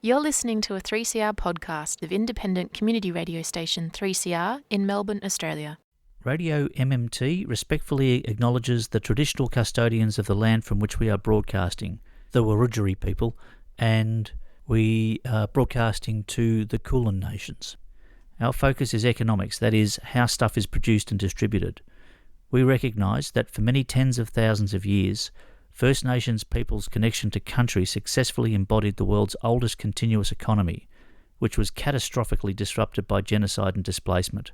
You're listening to a 3CR podcast of independent community radio station 3CR in Melbourne, Australia. Radio MMT respectfully acknowledges the traditional custodians of the land from which we are broadcasting, the Wurundjeri people, and we are broadcasting to the Kulin Nations. Our focus is economics, that is, how stuff is produced and distributed. We recognise that for many tens of thousands of years, First Nations people's connection to country successfully embodied the world's oldest continuous economy, which was catastrophically disrupted by genocide and displacement.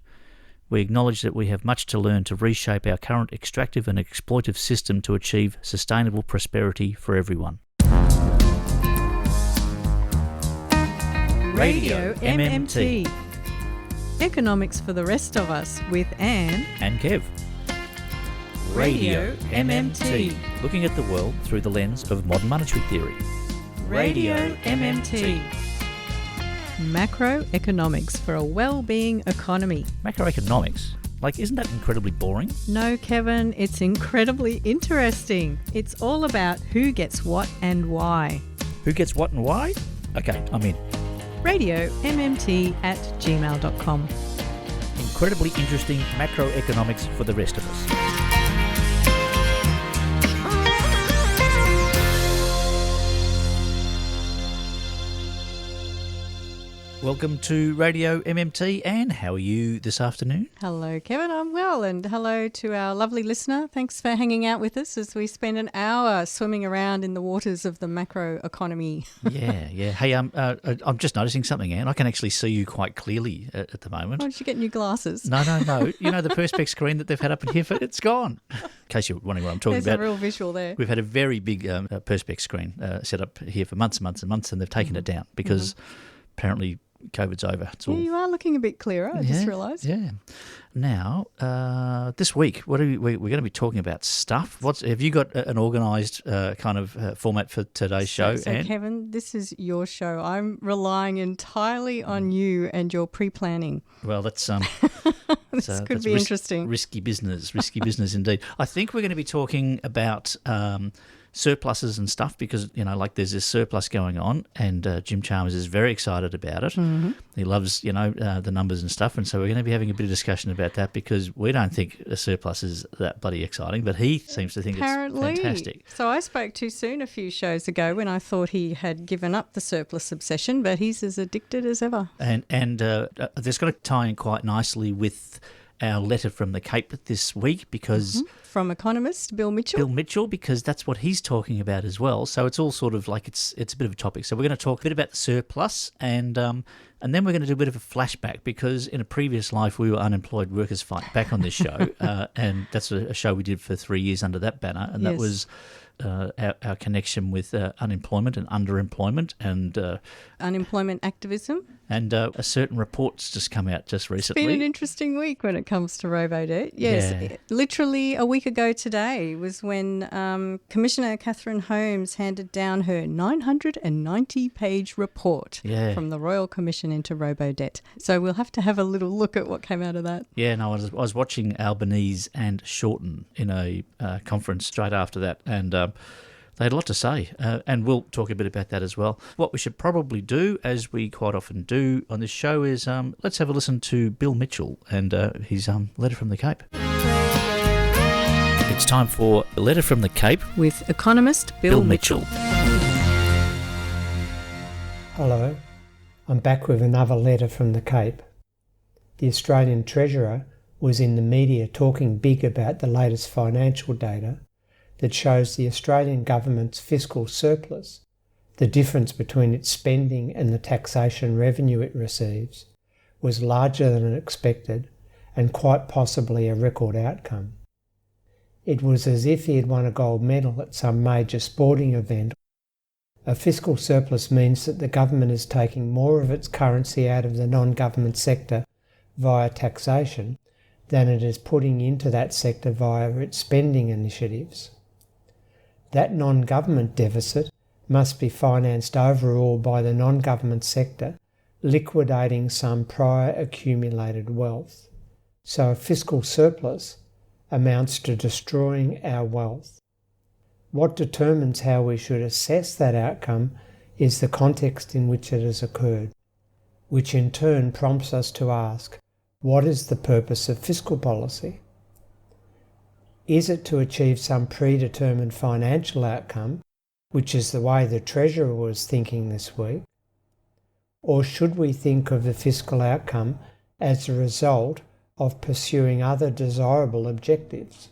We acknowledge that we have much to learn to reshape our current extractive and exploitive system to achieve sustainable prosperity for everyone. Radio MMT. Economics for the rest of us with Anne and Kev. Radio MMT. Looking at the world through the lens of modern monetary theory. Radio MMT. Macroeconomics for a well-being economy. Macroeconomics? Isn't that incredibly boring? No, Kevin, it's incredibly interesting. It's all about who gets what and why. Who gets what and why? Okay, I'm in. RadioMMT@gmail.com. Incredibly interesting macroeconomics for the rest of us. Welcome to Radio MMT, Anne. How are you this afternoon? Hello, Kevin. I'm well, and hello to our lovely listener. Thanks for hanging out with us as we spend an hour swimming around in the waters of the macroeconomy. Yeah. Hey, I'm just noticing something, Anne. I can actually see you quite clearly at the moment. Why don't you get new glasses? No. You know the Perspex screen that they've had up in here? It's gone. In case you're wondering what I'm talking about. There's a real visual there. We've had a very big Perspex screen set up here for months and months and months, and they've taken it down because apparently COVID's over. It's all... Yeah, you are looking a bit clearer, I just realised. Yeah. Now, this week, what are we're going to be talking about stuff. Have you got an organised kind of format for today's show, So Anne? Kevin, this is your show. I'm relying entirely on you and your pre-planning. Well, that's this could be interesting. Risky business indeed. I think we're going to be talking about surpluses and stuff because, there's this surplus going on and Jim Chalmers is very excited about it. Mm-hmm. He loves, the numbers and stuff, and so we're going to be having a bit of discussion about that because we don't think a surplus is that bloody exciting, but he seems to think it's fantastic. So I spoke too soon a few shows ago when I thought he had given up the surplus obsession, but he's as addicted as ever. And that's going to tie in quite nicely with our letter from the Cape this week because... From economist Bill Mitchell. Because that's what he's talking about as well. So it's all sort of it's a bit of a topic. So we're going to talk a bit about the surplus and then we're going to do a bit of a flashback because in a previous life we were Unemployed Workers Fight Back on this show and that's a show we did for 3 years under that banner and that was... Our connection with unemployment and underemployment and... unemployment activism. And a certain report's just come out just recently. It's been an interesting week when it comes to Robodebt. Yes, literally a week ago today was when Commissioner Catherine Holmes handed down her 990-page report from the Royal Commission into Robodebt. So we'll have to have a little look at what came out of that. Yeah, no, I was watching Albanese and Shorten in a conference straight after that and... they had a lot to say, and we'll talk a bit about that as well. What we should probably do, as we quite often do on this show, is let's have a listen to Bill Mitchell and his letter from the Cape. It's time for a letter from the Cape with economist Bill Mitchell. Hello, I'm back with another letter from the Cape. The Australian Treasurer was in the media talking big about the latest financial data that shows the Australian government's fiscal surplus, the difference between its spending and the taxation revenue it receives, was larger than expected and quite possibly a record outcome. It was as if he had won a gold medal at some major sporting event. A fiscal surplus means that the government is taking more of its currency out of the non-government sector via taxation than it is putting into that sector via its spending initiatives. That non-government deficit must be financed overall by the non-government sector, liquidating some prior accumulated wealth. So a fiscal surplus amounts to destroying our wealth. What determines how we should assess that outcome is the context in which it has occurred, which in turn prompts us to ask, what is the purpose of fiscal policy? Is it to achieve some predetermined financial outcome, which is the way the Treasurer was thinking this week? Or should we think of the fiscal outcome as a result of pursuing other desirable objectives?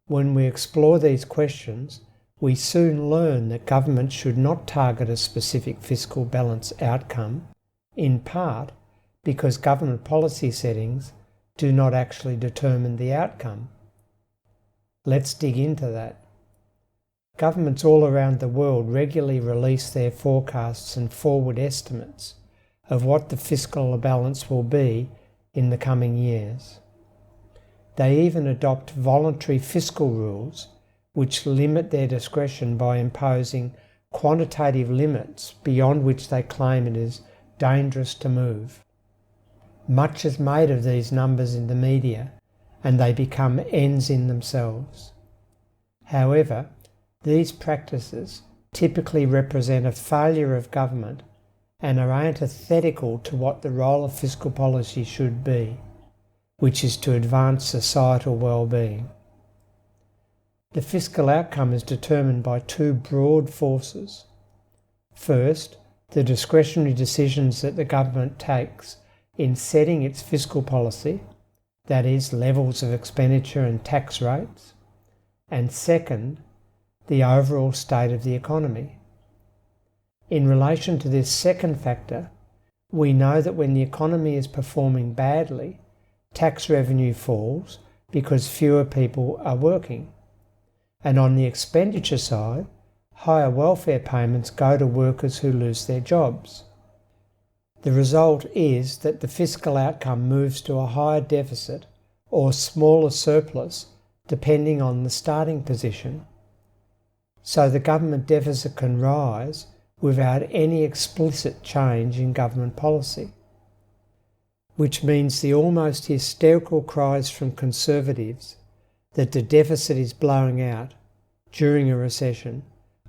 When we explore these questions, we soon learn that government should not target a specific fiscal balance outcome, in part because government policy settings do not actually determine the outcome. Let's dig into that. Governments all around the world regularly release their forecasts and forward estimates of what the fiscal balance will be in the coming years. They even adopt voluntary fiscal rules which limit their discretion by imposing quantitative limits beyond which they claim it is dangerous to move. Much is made of these numbers in the media, and they become ends in themselves. However, these practices typically represent a failure of government and are antithetical to what the role of fiscal policy should be, which is to advance societal well-being. The fiscal outcome is determined by two broad forces. First, the discretionary decisions that the government takes in setting its fiscal policy, that is, levels of expenditure and tax rates, and second, the overall state of the economy. In relation to this second factor, we know that when the economy is performing badly, tax revenue falls because fewer people are working. And on the expenditure side, higher welfare payments go to workers who lose their jobs. The result is that the fiscal outcome moves to a higher deficit or smaller surplus depending on the starting position. So the government deficit can rise without any explicit change in government policy, which means the almost hysterical cries from Conservatives that the deficit is blowing out during a recession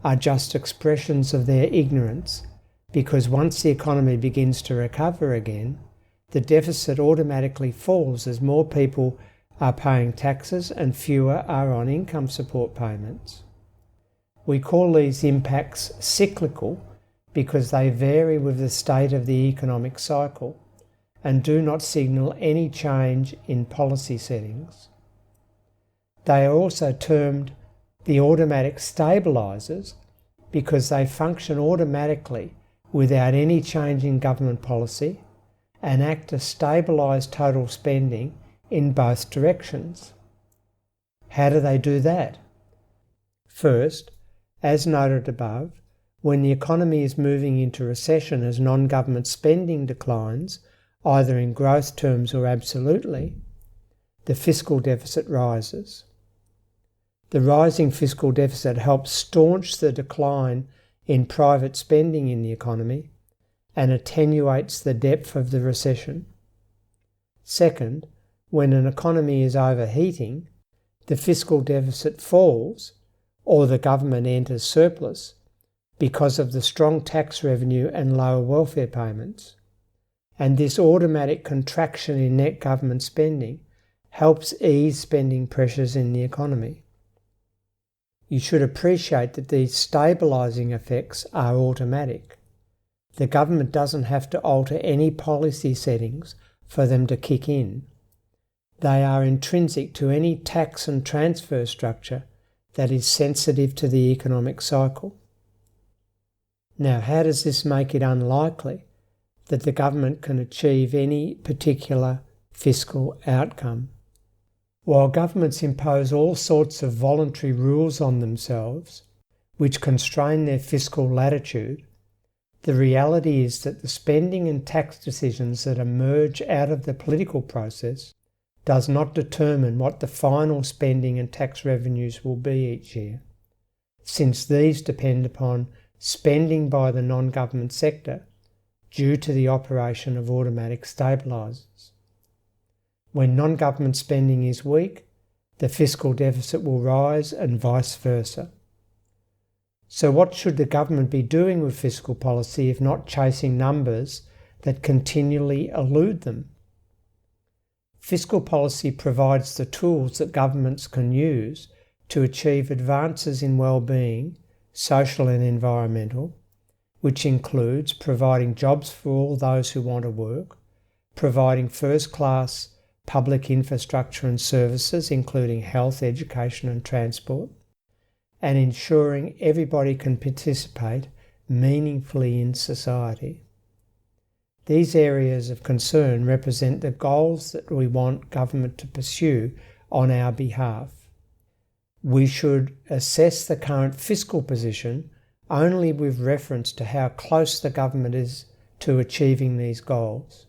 are just expressions of their ignorance, because once the economy begins to recover again, the deficit automatically falls as more people are paying taxes and fewer are on income support payments. We call these impacts cyclical because they vary with the state of the economic cycle and do not signal any change in policy settings. They are also termed the automatic stabilisers because they function automatically without any change in government policy and act to stabilise total spending in both directions. How do they do that? First, as noted above, when the economy is moving into recession as non-government spending declines, either in growth terms or absolutely, the fiscal deficit rises. The rising fiscal deficit helps staunch the decline in private spending in the economy and attenuates the depth of the recession. Second, when an economy is overheating, the fiscal deficit falls or the government enters surplus because of the strong tax revenue and lower welfare payments. And this automatic contraction in net government spending helps ease spending pressures in the economy. You should appreciate that these stabilising effects are automatic. The government doesn't have to alter any policy settings for them to kick in. They are intrinsic to any tax and transfer structure that is sensitive to the economic cycle. Now, how does this make it unlikely that the government can achieve any particular fiscal outcome? While governments impose all sorts of voluntary rules on themselves, which constrain their fiscal latitude, the reality is that the spending and tax decisions that emerge out of the political process does not determine what the final spending and tax revenues will be each year, since these depend upon spending by the non-government sector due to the operation of automatic stabilisers. When non-government spending is weak, the fiscal deficit will rise and vice versa. So what should the government be doing with fiscal policy if not chasing numbers that continually elude them? Fiscal policy provides the tools that governments can use to achieve advances in well-being, social and environmental, which includes providing jobs for all those who want to work, providing first-class public infrastructure and services, including health, education and transport, and ensuring everybody can participate meaningfully in society. These areas of concern represent the goals that we want government to pursue on our behalf. We should assess the current fiscal position only with reference to how close the government is to achieving these goals.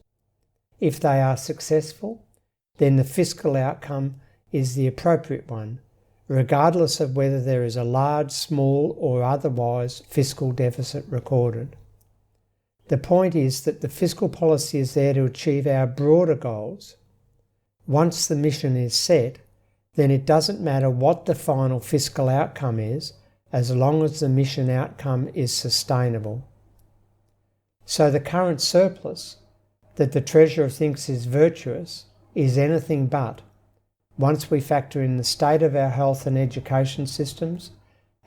If they are successful, then the fiscal outcome is the appropriate one, regardless of whether there is a large, small or otherwise fiscal deficit recorded. The point is that the fiscal policy is there to achieve our broader goals. Once the mission is set, then it doesn't matter what the final fiscal outcome is, as long as the mission outcome is sustainable. So the current surplus that the Treasurer thinks is virtuous is anything but, once we factor in the state of our health and education systems,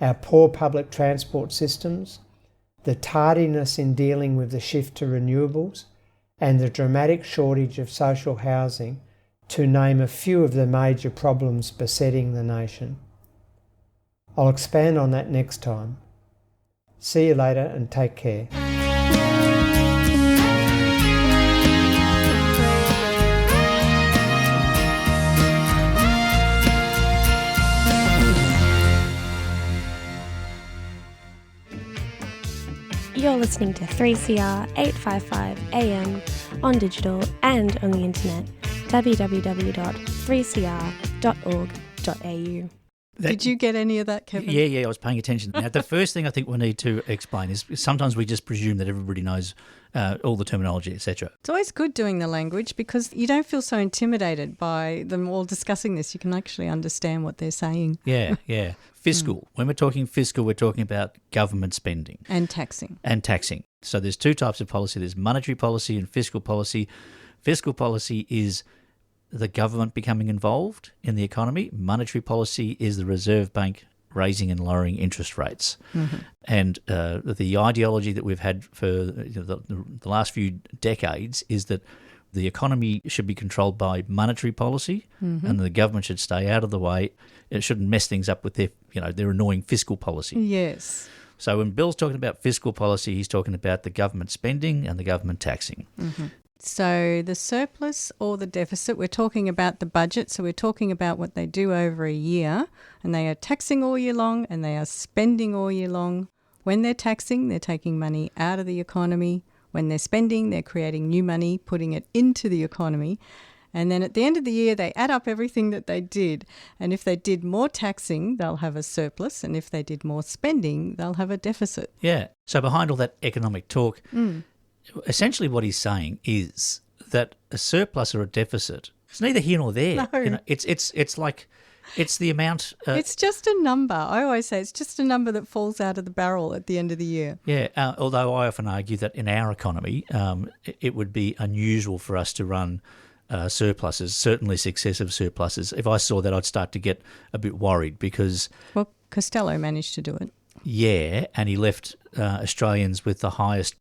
our poor public transport systems, the tardiness in dealing with the shift to renewables, and the dramatic shortage of social housing, to name a few of the major problems besetting the nation. I'll expand on that next time. See you later and take care. You're listening to 3CR 855 AM on digital and on the internet, www.3cr.org.au. Did you get any of that, Kevin? Yeah, I was paying attention. Now, the first thing I think we need to explain is sometimes we just presume that everybody knows all the terminology, etc. It's always good doing the language because you don't feel so intimidated by them all discussing this. You can actually understand what they're saying. Yeah. Fiscal. When we're talking fiscal, we're talking about government spending. And taxing. So there's two types of policy. There's monetary policy and fiscal policy. Fiscal policy is the government becoming involved in the economy. Monetary policy is the Reserve Bank raising and lowering interest rates. Mm-hmm. And the ideology that we've had for the last few decades is that the economy should be controlled by monetary policy, mm-hmm. and the government should stay out of the way. It shouldn't mess things up with their annoying fiscal policy. Yes. So when Bill's talking about fiscal policy, he's talking about the government spending and the government taxing. Mm-hmm. So the surplus or the deficit, we're talking about the budget. So we're talking about what they do over a year, and they are taxing all year long and they are spending all year long. When they're taxing, they're taking money out of the economy. When they're spending, they're creating new money, putting it into the economy. And then at the end of the year, they add up everything that they did. And if they did more taxing, they'll have a surplus. And if they did more spending, they'll have a deficit. Yeah. So behind all that economic talk, essentially what he's saying is that a surplus or a deficit, it's neither here nor there. No. It's like, it's the amount. It's just a number. I always say it's just a number that falls out of the barrel at the end of the year. Yeah, although I often argue that in our economy, it would be unusual for us to run surpluses, certainly successive surpluses. If I saw that, I'd start to get a bit worried because... Well, Costello managed to do it. Yeah, and he left Australians with the highest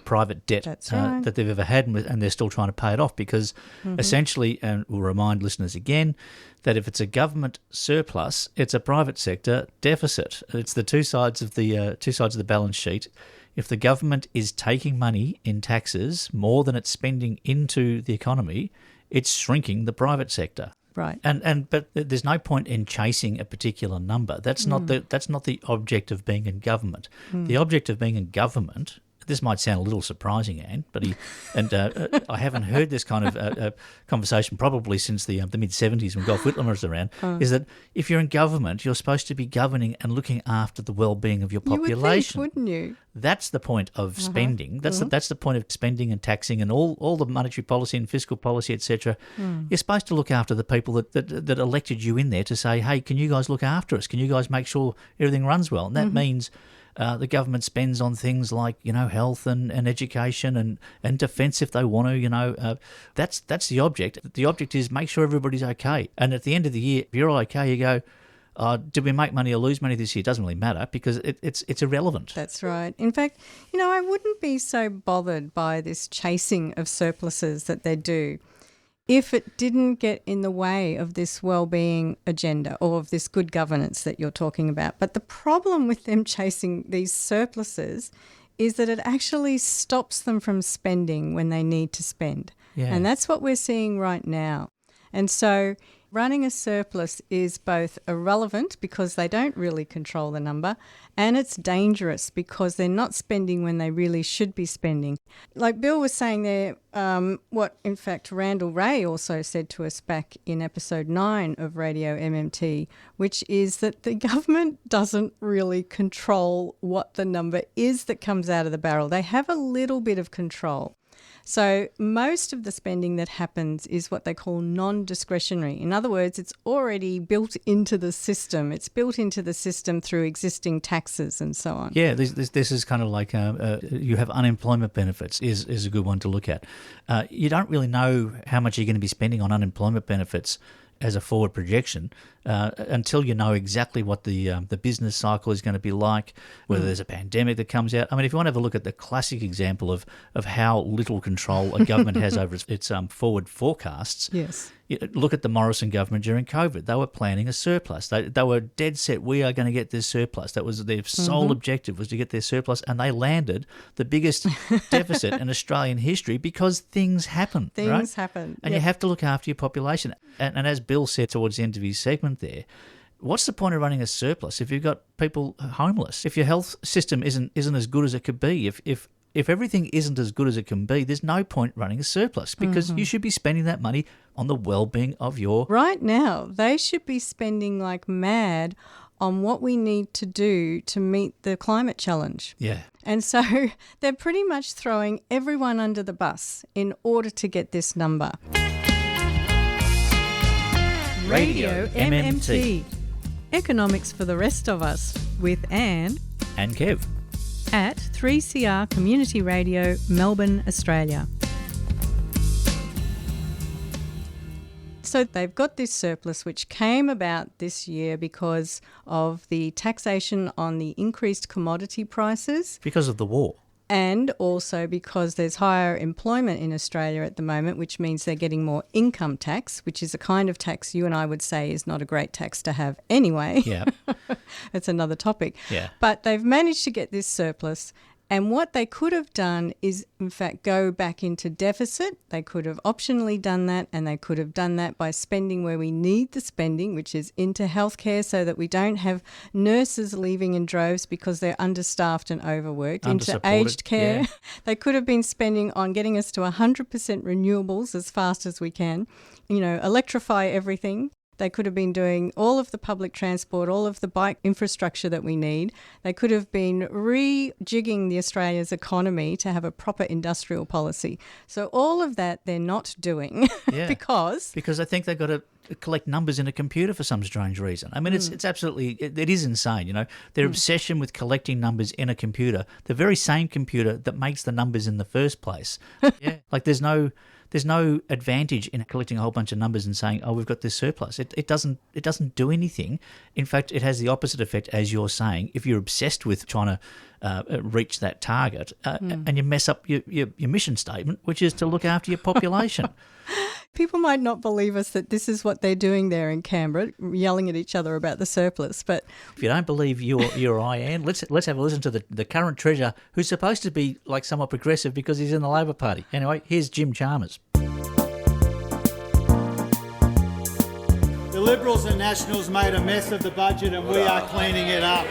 private debt that they've ever had, and they're still trying to pay it off because essentially, and we'll remind listeners again, that if it's a government surplus, it's a private sector deficit. It's the two sides of the balance sheet. If the government is taking money in taxes more than it's spending into the economy, it's shrinking the private sector. Right. But there's no point in chasing a particular number. That's not the object of being in government. The object of being in government this might sound a little surprising, Anne, but I haven't heard this kind of conversation probably since the mid-'70s when Gough Whitlam was around, is that if you're in government, you're supposed to be governing and looking after the well-being of your population. You would think, wouldn't you? That's the point of spending. That's the point of spending and taxing and all the monetary policy and fiscal policy, etc. You're supposed to look after the people that elected you in there to say, hey, can you guys look after us? Can you guys make sure everything runs well? And that means the government spends on things like, health and education and defence if they want to, that's the object. The object is make sure everybody's okay. And at the end of the year, if you're all okay, you go, did we make money or lose money this year? It doesn't really matter because it's irrelevant. That's right. In fact, I wouldn't be so bothered by this chasing of surpluses that they do if it didn't get in the way of this well-being agenda or of this good governance that you're talking about. But the problem with them chasing these surpluses is that it actually stops them from spending when they need to spend. Yeah. And that's what we're seeing right now. And so running a surplus is both irrelevant because they don't really control the number, and it's dangerous because they're not spending when they really should be spending. Like Bill was saying there, what in fact Randall Ray also said to us back in episode 9 of Radio MMT, which is that the government doesn't really control what the number is that comes out of the barrel. They have a little bit of control. So most of the spending that happens is what they call non-discretionary. In other words, it's already built into the system. It's built into the system through existing taxes and so on. Yeah, this is kind of like you have unemployment benefits is a good one to look at. You don't really know how much you're going to be spending on unemployment benefits as a forward projection until you know exactly what the business cycle is going to be like, whether there's a pandemic that comes out. I mean, if you want to have a look at the classic example of how little control a government has over its forward forecasts, yes. Look at the Morrison government during COVID. They were planning a surplus. They were dead set, we are going to get this surplus. That was their sole objective, was to get their surplus, and they landed the biggest deficit in Australian history because things happen. Things happen. And you have to look after your population. And as Bill said towards the end of his segment there, what's the point of running a surplus if you've got people homeless? If your health system isn't as good as it could be, if everything isn't as good as it can be, there's no point running a surplus because you should be spending that money on the well-being of your... Right now, they should be spending like mad on what we need to do to meet the climate challenge. Yeah. And so they're pretty much throwing everyone under the bus in order to get this number. Radio MMT. Economics for the rest of us with Anne And Kev. at 3CR Community Radio, Melbourne, Australia. So they've got this surplus which came about this year because of the taxation on the increased commodity prices Because of the war. and also because there's higher employment in Australia at the moment, which means they're getting more income tax, which is a kind of tax you and I would say is not a great tax to have anyway. Yeah. It's another topic. Yeah. But they've managed to get this surplus. And what they could have done is, in fact, go back into deficit. They could have optionally done that, and they could have done that by spending where we need the spending, which is into healthcare, so that we don't have nurses leaving in droves because they're understaffed and overworked, into aged care. Yeah. They could have been spending on getting us to 100% renewables as fast as we can, electrify everything. They could have been doing all of the public transport, all of the bike infrastructure that we need. They could have been rejigging the Australia's economy to have a proper industrial policy. So all of that they're not doing Yeah. because I think they've got to collect numbers in a computer for some strange reason. I mean, it's absolutely, it is insane, Their obsession with collecting numbers in a computer, the very same computer that makes the numbers in the first place. Yeah. Like there's no advantage in collecting a whole bunch of numbers and saying, oh, we've got this surplus. It doesn't do anything. In fact, it has the opposite effect, as you're saying. If you're obsessed with trying to reach that target and you mess up your mission statement, which is to look after your population. people might not believe us that this is what they're doing there in Canberra, yelling at each other about the surplus. But if you don't believe you or I, Anne, let's have a listen to the current Treasurer, who's supposed to be like somewhat progressive because he's in the Labor Party. Anyway, here's Jim Chalmers. The Liberals and Nationals made a mess of the budget and we are cleaning it up.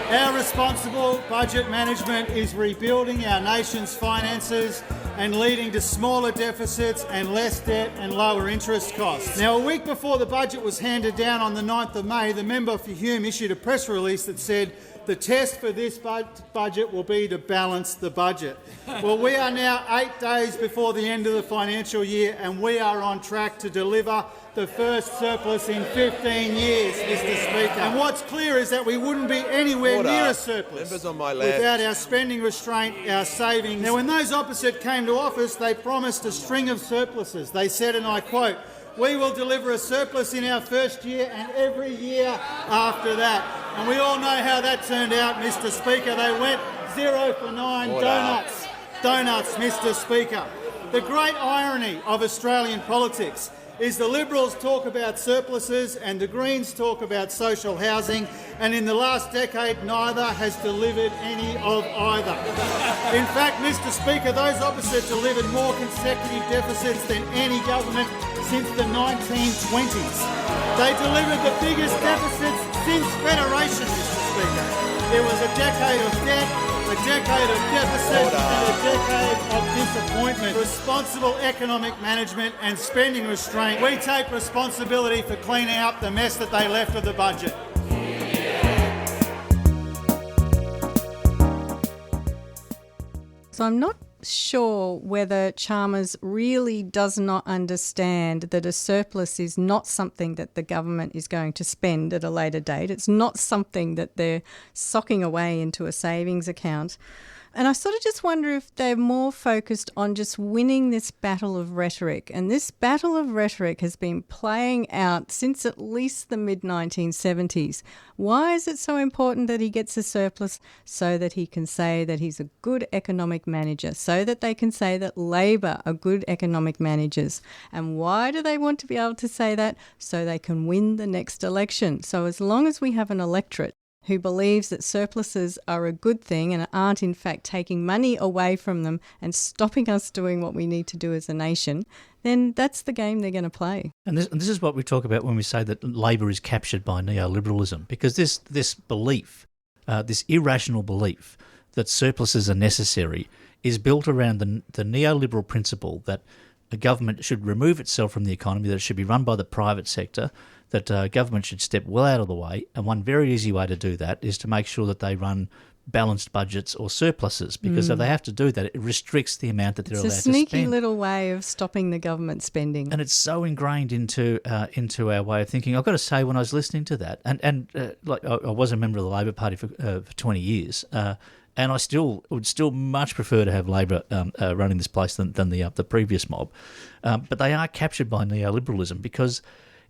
Our responsible budget management is rebuilding our nation's finances and leading to smaller deficits and less debt and lower interest costs. Now, a week before the budget was handed down on the 9th of May, the member for Hume issued a press release that said the test for this budget will be to balance the budget. Well, we are now 8 days before the end of the financial year and we are on track to deliver the first surplus in 15 years, Mr Speaker. And what's clear is that we wouldn't be anywhere near a surplus without our spending restraint, our savings. Now, when those opposite came to office, they promised a string of surpluses. They said, and I quote, "We will deliver a surplus in our first year and every year after that." And we all know how that turned out, Mr Speaker. They went 0 for 9 donuts, Mr Speaker. The great irony of Australian politics is the Liberals talk about surpluses and the Greens talk about social housing, and in the last decade neither has delivered any of either. In fact, Mr Speaker, those opposite delivered more consecutive deficits than any government since the 1920s. They delivered the biggest deficits since Federation, Mr Speaker. It was a decade of debt, a decade of deficit and a decade of disappointment. Responsible economic management and spending restraint. We take responsibility for cleaning up the mess that they left of the budget. So I'm not sure whether Chalmers really does not understand that a surplus is not something that the government is going to spend at a later date. It's not something that they're socking away into a savings account. And I sort of just wonder if they're more focused on just winning this battle of rhetoric. And this battle of rhetoric has been playing out since at least the mid-1970s. Why is it so important that he gets a surplus? So that he can say that he's a good economic manager, so that they can say that Labor are good economic managers. And why do they want to be able to say that? So they can win the next election. So as long as we have an electorate who believes that surpluses are a good thing and aren't in fact taking money away from them and stopping us doing what we need to do as a nation, then that's the game they're going to play. And this is what we talk about when we say that Labor is captured by neoliberalism, because this belief, this irrational belief that surpluses are necessary is built around the neoliberal principle that a government should remove itself from the economy, that it should be run by the private sector, that government should step well out of the way. And one very easy way to do that is to make sure that they run balanced budgets or surpluses, because if they have to do that, it restricts the amount that they're allowed to spend. It's a sneaky little way of stopping the government spending. And it's so ingrained into our way of thinking. I've got to say, when I was listening to that, and like I was a member of the Labor Party for 20 years, and I would still much prefer to have Labor running this place than the previous mob. But they are captured by neoliberalism because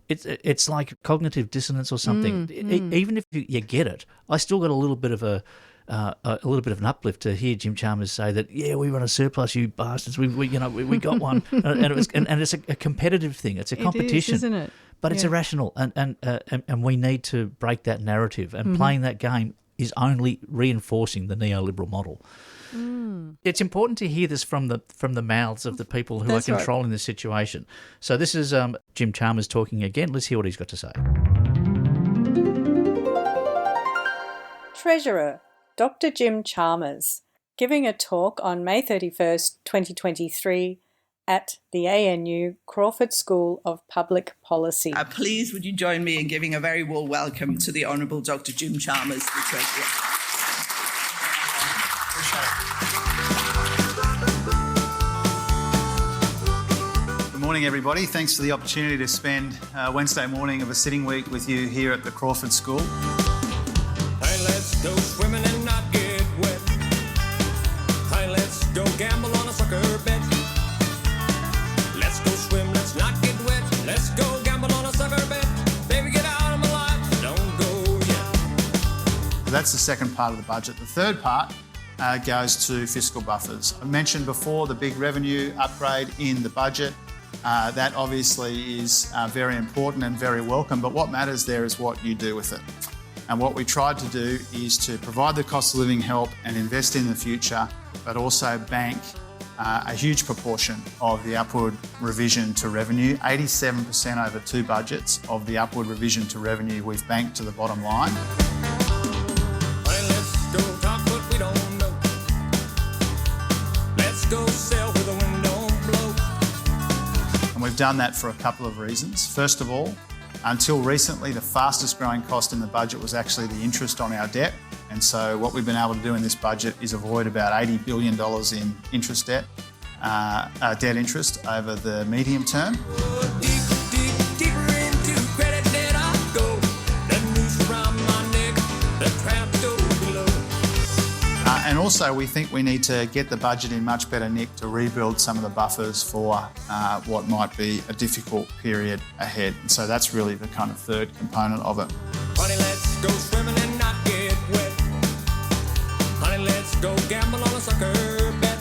it's like cognitive dissonance or something. Even if you get it, I still got a little bit of an uplift to hear Jim Chalmers say that, yeah, we run a surplus, you bastards. We got one, and it's a competitive thing. It's a competition, it is, isn't it? But it's irrational, and we need to break that narrative. And playing that game is only reinforcing the neoliberal model. It's important to hear this from the mouths of the people who are controlling the situation. So this is Jim Chalmers talking again. Let's hear what he's got to say. Treasurer Dr. Jim Chalmers giving a talk on May 31st, 2023 at the ANU Crawford School of Public Policy. Please would you join me in giving a very warm welcome to the Honourable Dr. Jim Chalmers, the Treasurer. Good morning, everybody. Thanks for the opportunity to spend Wednesday morning of a sitting week with you here at the Crawford School. Hey, let's go swimming and not get wet. Hey, let's go gamble on a sucker bet. Let's go swim, let's not get wet. Let's go gamble on a sucker bet. Baby, get out of my life, don't go yet. That's the second part of the budget. The third part goes to fiscal buffers. I mentioned before the big revenue upgrade in the budget. That obviously is very important and very welcome, but what matters there is what you do with it. And what we tried to do is to provide the cost of living help and invest in the future, but also bank a huge proportion of the upward revision to revenue. 87% over two budgets of the upward revision to revenue we've banked to the bottom line. Hey, we've done that for a couple of reasons. First of all, until recently, the fastest growing cost in the budget was actually the interest on our debt. And so what we've been able to do in this budget is avoid about $80 billion in interest debt interest over the medium term. And also we think we need to get the budget in much better nick to rebuild some of the buffers for what might be a difficult period ahead. And so that's really the kind of third component of it. Honey, let's go swimming and not get wet. Honey, let's go gamble on a sucker bet.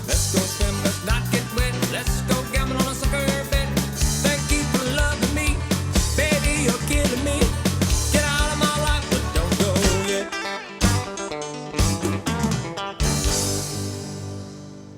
Let's go swim, let's not get wet. Let's go gamble on a sucker bet. Thank you for loving me. Baby, you're killing me. Get out of my life, but don't go yet.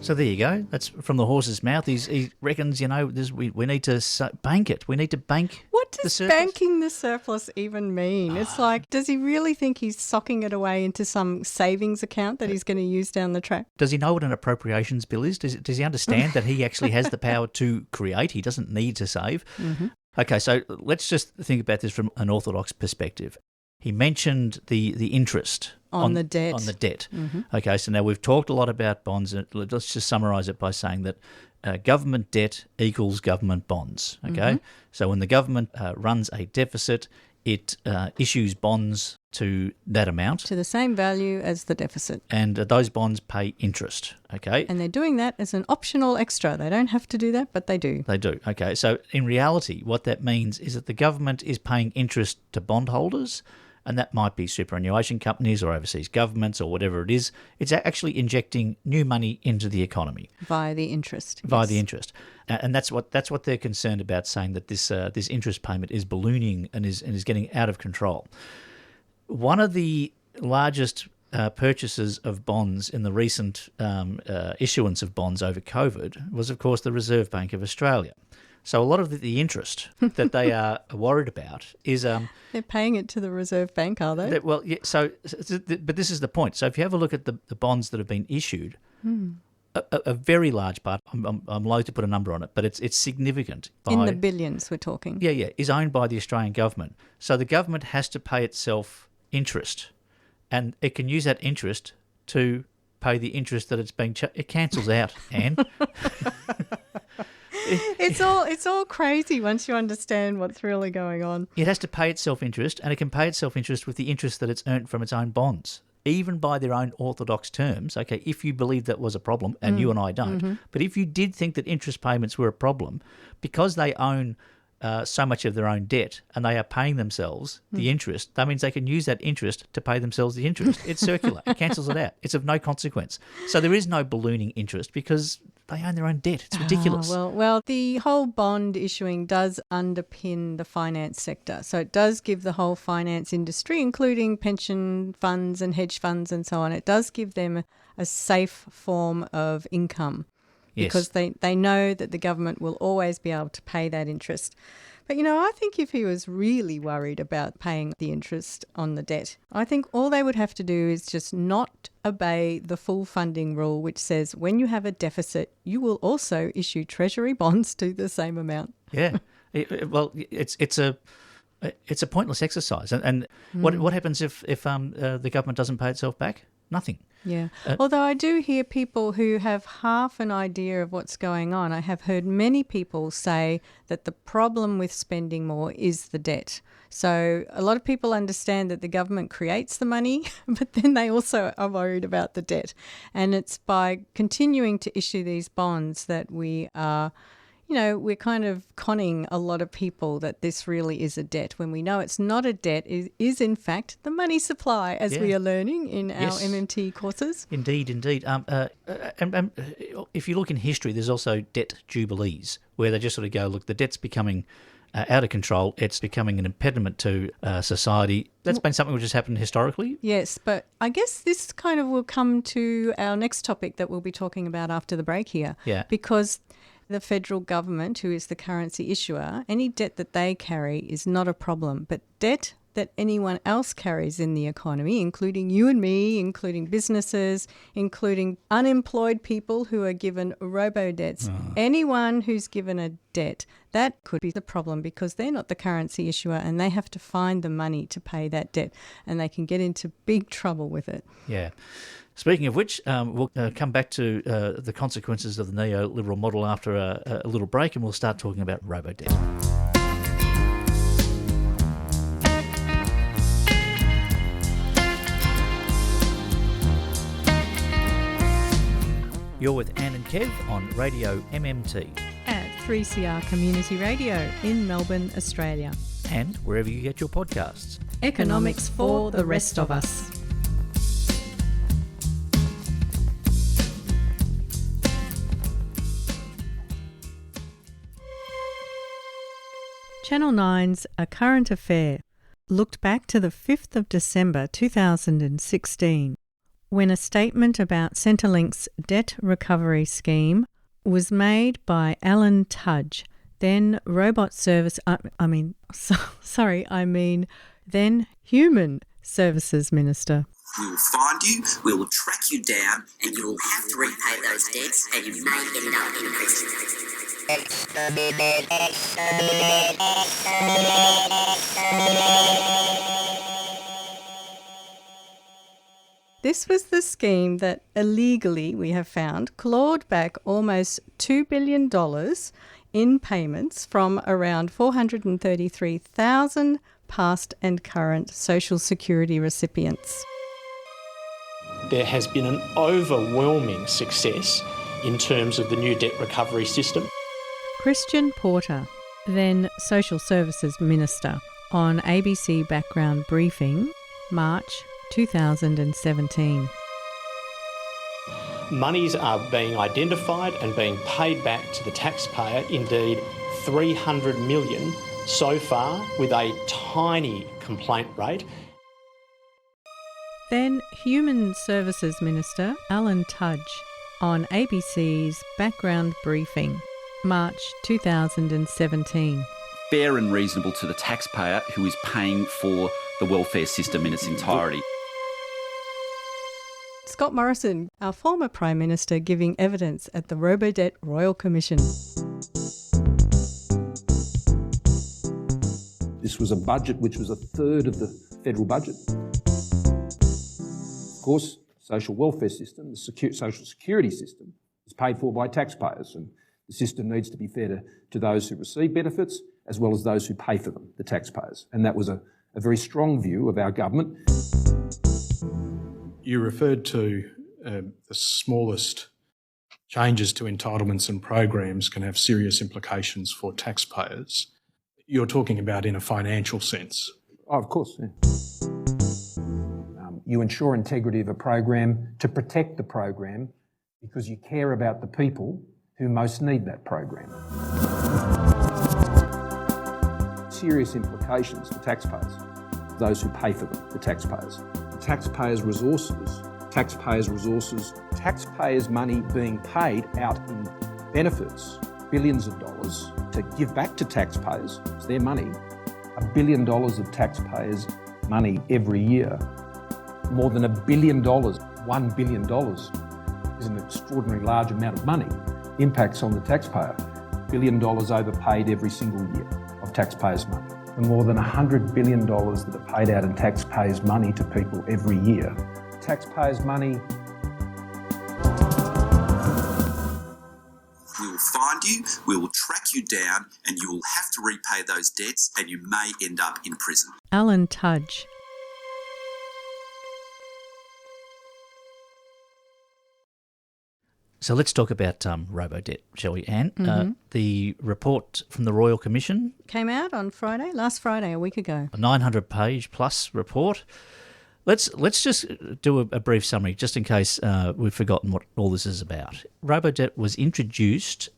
So there you go. That's from the horse's mouth. He reckons, we need to bank it. We need to bank What the does surplus. banking the surplus even mean? It's like, does he really think he's socking it away into some savings account that he's going to use down the track? Does he know what an appropriations bill is? Does he understand that he actually has the power to create? He doesn't need to save. Mm-hmm. Okay, so let's just think about this from an orthodox perspective. He mentioned the interest On the debt. On the debt. Mm-hmm. Okay, so now we've talked a lot about bonds. Let's just summarise it by saying that government debt equals government bonds. Okay, Mm-hmm. so when the government runs a deficit, it issues bonds to that amount. To the same value as the deficit. And those bonds pay interest. Okay. And they're doing that as an optional extra. They don't have to do that, but they do. They do. Okay. So in reality, what that means is that the government is paying interest to bondholders, and that might be superannuation companies or overseas governments or whatever it is. It's actually injecting new money into the economy Via the interest. via yes. the interest, and that's what they're concerned about, saying that this interest payment is ballooning and is getting out of control. One of the largest purchases of bonds in the recent issuance of bonds over COVID was, of course, the Reserve Bank of Australia. So a lot of the interest that they are worried about is They're paying it to the Reserve Bank, are they? well, yeah. But this is the point. So if you have a look at the bonds that have been issued, a very large part, I'm loath to put a number on it, but it's significant. In the billions, we're talking. Yeah, is owned by the Australian government. So the government has to pay itself interest, and it can use that interest to pay the interest that it's being it cancels out, Anne. It's all crazy once you understand what's really going on. It has to pay itself interest, and it can pay itself interest with the interest that it's earned from its own bonds, even by their own orthodox terms. Okay, if you believe that was a problem, and you and I don't, but if you did think that interest payments were a problem, because they own so much of their own debt and they are paying themselves the interest, that means they can use that interest to pay themselves the interest. It's circular. It cancels it out. It's of no consequence. So there is no ballooning interest because they own their own debt. It's ridiculous. Well, the whole bond issuing does underpin the finance sector. So it does give the whole finance industry, including pension funds and hedge funds and so on, it does give them a safe form of income. Yes. Because they know that the government will always be able to pay that interest. But, I think if he was really worried about paying the interest on the debt, I think all they would have to do is just not obey the full funding rule, which says when you have a deficit, you will also issue treasury bonds to the same amount. Yeah. Well, it's a pointless exercise. And what happens if the government doesn't pay itself back? Nothing. Yeah. Although I do hear people who have half an idea of what's going on. I have heard many people say that the problem with spending more is the debt. So a lot of people understand that the government creates the money, but then they also are worried about the debt. And it's by continuing to issue these bonds that we are, we're kind of conning a lot of people that this really is a debt when we know it's not a debt. It is in fact the money supply, as we are learning in our MMT courses. Indeed. And if you look in history, there's also debt jubilees where they just sort of go, look, the debt's becoming out of control. It's becoming an impediment to society. That's been something which has happened historically. Yes, but I guess this kind of will come to our next topic that we'll be talking about after the break here. Yeah. Because the federal government, who is the currency issuer, any debt that they carry is not a problem. But debt that anyone else carries in the economy, including you and me, including businesses, including unemployed people who are given robo-debts. Anyone who's given a debt, that could be the problem because they're not the currency issuer and they have to find the money to pay that debt and they can get into big trouble with it. Yeah. Speaking of which, we'll come back to the consequences of the neoliberal model after a little break, and we'll start talking about Robodebt. You're with Anne and Kev on Radio MMT. At 3CR Community Radio in Melbourne, Australia. And wherever you get your podcasts. Economics for the rest of us. Channel 9's A Current Affair looked back to the 5th of December 2016 when a statement about Centrelink's debt recovery scheme was made by Alan Tudge, then then Human Services Minister. We will find you, we will track you down, and you will have to repay those debts, and you may end up in prison. This was the scheme that illegally, we have found, clawed back almost $2 billion in payments from around 433,000 past and current Social Security recipients. There has been an overwhelming success in terms of the new debt recovery system. Christian Porter, then Social Services Minister, on ABC Background Briefing, March 2017. Monies are being identified and being paid back to the taxpayer, indeed 300 million so far, with a tiny complaint rate. Then Human Services Minister Alan Tudge on ABC's Background Briefing, March 2017. Fair and reasonable to the taxpayer who is paying for the welfare system in its entirety. Scott Morrison, our former Prime Minister, giving evidence at the Robodebt Royal Commission. This was a budget which was a third of the federal budget. Of course, social welfare system, the social security system, is paid for by taxpayers, and the system needs to be fair to those who receive benefits as well as those who pay for them, the taxpayers. And that was a very strong view of our government. You referred to the smallest changes to entitlements and programs can have serious implications for taxpayers. You're talking about in a financial sense. Oh, of course, yeah. You ensure integrity of a program to protect the program because you care about the people who most need that program. Serious implications for taxpayers, those who pay for them, the taxpayers. The taxpayers' money being paid out in benefits, billions of dollars, to give back to taxpayers. It's their money. $1 billion of taxpayers' money every year. More than $1 billion, $1 billion is an extraordinarily large amount of money. Impacts on the taxpayer. $1 billion overpaid every single year of taxpayers' money. And more than $100 billion that are paid out in taxpayers' money to people every year. Taxpayers' money. We will find you, we will track you down, and you will have to repay those debts, and you may end up in prison. Alan Tudge. So let's talk about Robodebt, shall we, Anne? Mm-hmm. The report from the Royal Commission came out on Friday, last Friday, a week ago. A 900-page plus report. Let's just do a brief summary, just in case we've forgotten what all this is about. Robodebt was introduced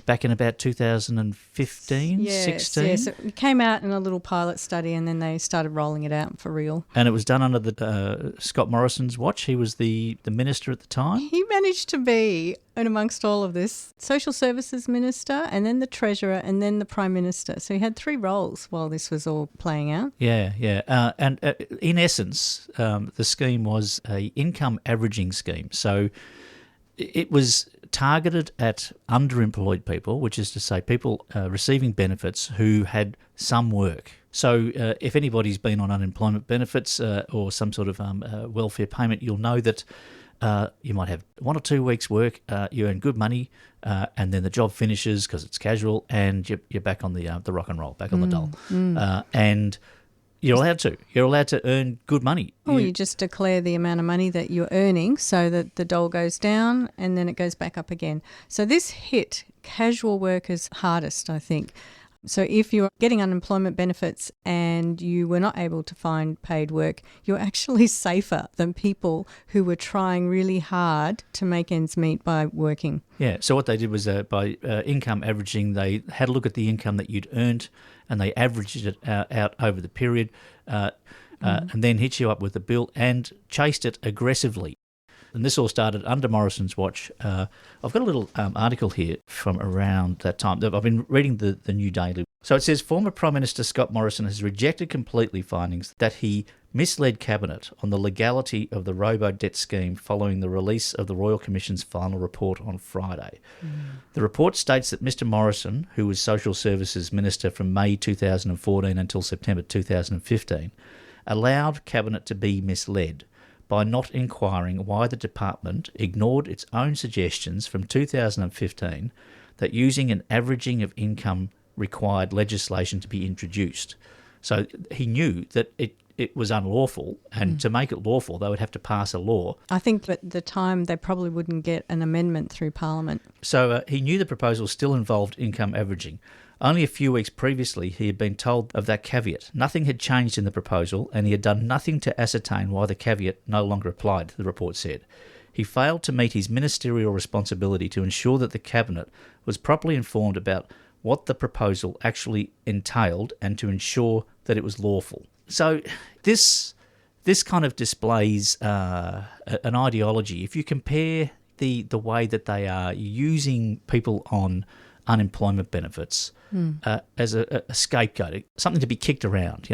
back in about 2015, 16? Yes, it came out in a little pilot study and then they started rolling it out for real. And it was done under the Scott Morrison's watch. He was the minister at the time. He managed to be And amongst all of this, Social Services Minister and then the Treasurer and then the Prime Minister. So he had 3 roles while this was all playing out. Yeah. And in essence, the scheme was a income averaging scheme. So it was targeted at underemployed people, which is to say people receiving benefits who had some work. So if anybody's been on unemployment benefits or some sort of welfare payment, you'll know that you might have 1 or 2 weeks' work, you earn good money, and then the job finishes because it's casual, and you're back on the rock and roll, back on the dole. And you're allowed to earn good money. Or you just declare the amount of money that you're earning so that the dole goes down and then it goes back up again. So this hit casual workers hardest, I think. So if you're getting unemployment benefits and you were not able to find paid work, you're actually safer than people who were trying really hard to make ends meet by working. Yeah, so what they did was by income averaging, they had a look at the income that you'd earned and they averaged it out over the period and then hit you up with the bill and chased it aggressively. And this all started under Morrison's watch. I've got a little article here from around that time. I've been reading the New Daily. So it says, former Prime Minister Scott Morrison has rejected completely findings that he misled Cabinet on the legality of the Robodebt scheme following the release of the Royal Commission's final report on Friday. The report states that Mr Morrison, who was Social Services Minister from May 2014 until September 2015, allowed Cabinet to be misled by not inquiring why the department ignored its own suggestions from 2015 that using an averaging of income required legislation to be introduced. So he knew that it was unlawful, and to make it lawful, they would have to pass a law. I think at the time they probably wouldn't get an amendment through Parliament. So he knew the proposal still involved income averaging. Only a few weeks previously, he had been told of that caveat. Nothing had changed in the proposal, and he had done nothing to ascertain why the caveat no longer applied, the report said. He failed to meet his ministerial responsibility to ensure that the Cabinet was properly informed about what the proposal actually entailed and to ensure that it was lawful. So this kind of displays an ideology. If you compare the way that they are using people on unemployment benefits as a scapegoat, something to be kicked around,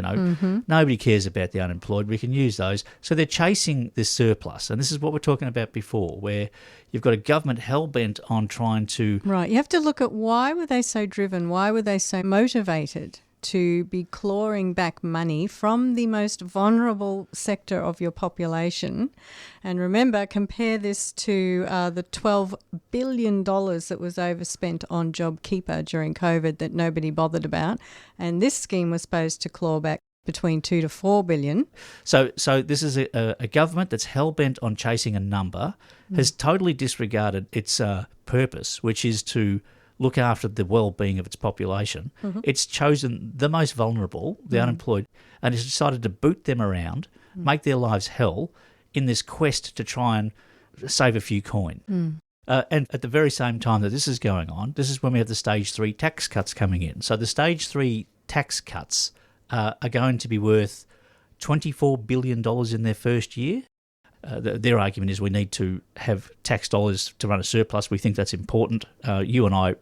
Nobody cares about the unemployed. We can use those. So they're chasing this surplus. And this is what we're talking about before, where you've got a government hell-bent on trying to... Right. You have to look at why were they so driven? Why were they so motivated to be clawing back money from the most vulnerable sector of your population? And remember, compare this to the $12 billion that was overspent on JobKeeper during COVID that nobody bothered about. And this scheme was supposed to claw back between 2 to 4 billion. So this is a government that's hell-bent on chasing a number, has totally disregarded its purpose, which is to look after the well-being of its population. It's chosen the most vulnerable, the unemployed, and it's decided to boot them around, make their lives hell in this quest to try and save a few coin. And at the very same time that this is going on, this is when we have the Stage 3 tax cuts coming in. So the Stage 3 tax cuts are going to be worth $24 billion in their first year. Their argument is we need to have tax dollars to run a surplus. We think that's important. You and I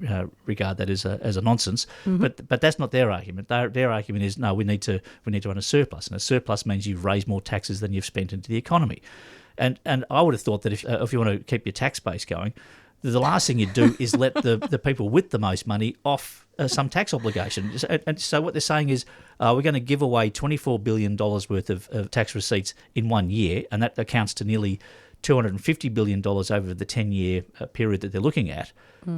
regard that as a nonsense, but that's not their argument. Their argument is no, we need to run a surplus, and a surplus means you've raised more taxes than you've spent into the economy. And I would have thought that if you want to keep your tax base going, the last thing you do is let the people with the most money off some tax obligation. And so what they're saying is we're going to give away $24 billion worth of tax receipts in 1 year, and that accounts to nearly $250 billion over the 10-year period that they're looking at,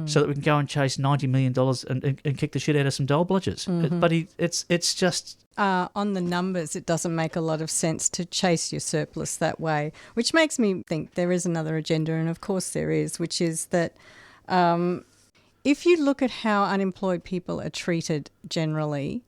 so that we can go and chase $90 million and kick the shit out of some dole bludgers. But it's just... on the numbers, it doesn't make a lot of sense to chase your surplus that way, which makes me think there is another agenda, and of course there is, which is that if you look at how unemployed people are treated generally,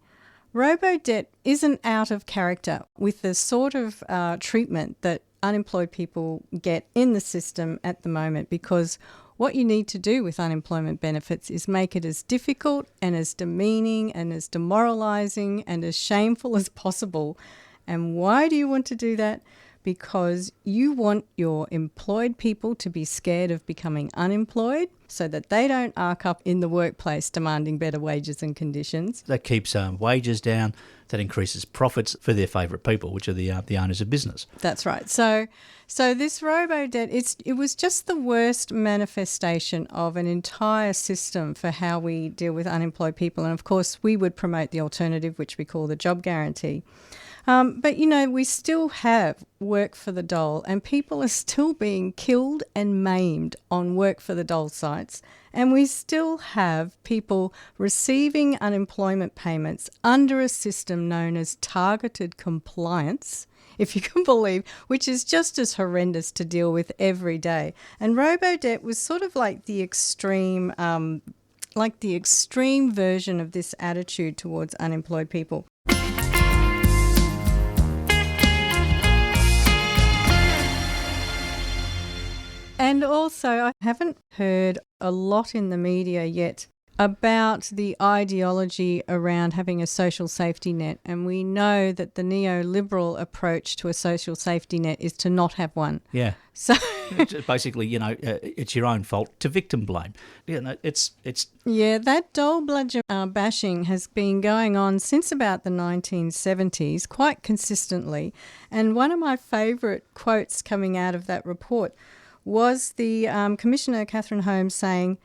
Robodebt isn't out of character with the sort of treatment that unemployed people get in the system at the moment, because what you need to do with unemployment benefits is make it as difficult and as demeaning and as demoralising and as shameful as possible. And why do you want to do that? because you want your employed people to be scared of becoming unemployed so that they don't arc up in the workplace demanding better wages and conditions. That keeps wages down, that increases profits for their favourite people, which are the owners of business. That's right. So this Robodebt, it was just the worst manifestation of an entire system for how we deal with unemployed people. And of course, we would promote the alternative, which we call the job guarantee. But, we still have work for the dole, and people are still being killed and maimed on work for the dole sites. And we still have people receiving unemployment payments under a system known as targeted compliance, if you can believe, which is just as horrendous to deal with every day. And Robodebt was sort of like the extreme version of this attitude towards unemployed people. And also, I haven't heard a lot in the media yet about the ideology around having a social safety net. And we know that the neoliberal approach to a social safety net is to not have one. Yeah. So basically, it's your own fault, to victim blame. It's Yeah, that dole bludger bashing has been going on since about the 1970s, quite consistently. And one of my favourite quotes coming out of that report was the Commissioner Catherine Holmes saying,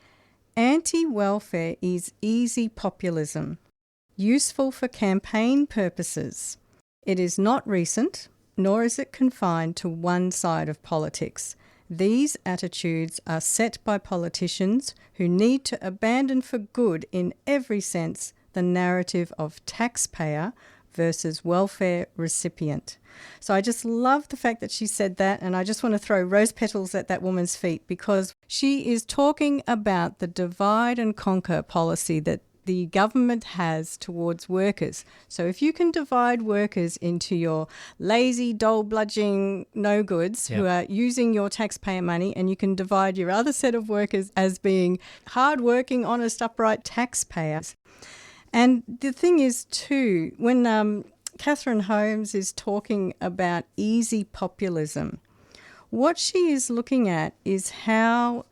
"Anti-welfare is easy populism, useful for campaign purposes. It is not recent, nor is it confined to one side of politics. These attitudes are set by politicians who need to abandon for good in every sense the narrative of taxpayer versus welfare recipient." So I just love the fact that she said that, and I just want to throw rose petals at that woman's feet, because she is talking about the divide and conquer policy that the government has towards workers. So if you can divide workers into your lazy, dole-bludging no-goods who are using your taxpayer money, and you can divide your other set of workers as being hard-working, honest, upright taxpayers. And the thing is too, when Catherine Holmes is talking about easy populism, what she is looking at is how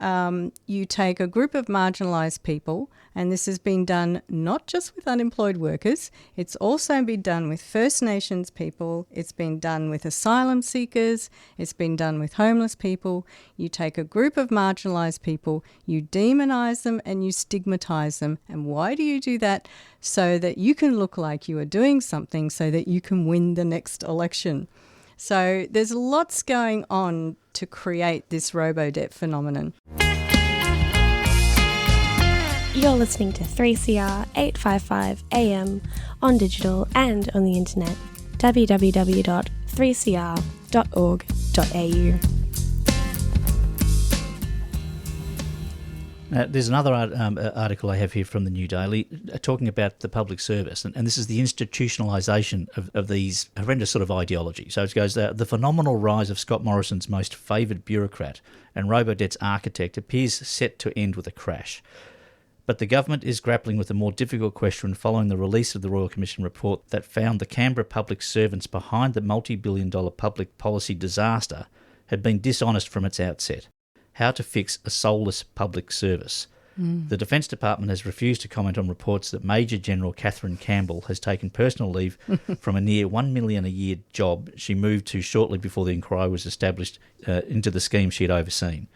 you take a group of marginalised people, and this has been done not just with unemployed workers, it's also been done with First Nations people, it's been done with asylum seekers, it's been done with homeless people. You take a group of marginalised people, you demonise them and you stigmatise them. And why do you do that? So that you can look like you are doing something so that you can win the next election. So there's lots going on to create this Robodebt phenomenon. You're listening to 3CR 855 AM on digital and on the internet. www.3cr.org.au. There's another article I have here from the New Daily talking about the public service, and this is the institutionalisation of these horrendous sort of ideology. So it goes, the phenomenal rise of Scott Morrison's most favoured bureaucrat and Robodebt's architect appears set to end with a crash. But the government is grappling with a more difficult question following the release of the Royal Commission report that found the Canberra public servants behind the multi-billion-dollar public policy disaster had been dishonest from its outset. How to fix a soulless public service. The Defence Department has refused to comment on reports that Major General Catherine Campbell has taken personal leave from a near $1 million a year job she moved to shortly before the inquiry was established into the scheme she had overseen.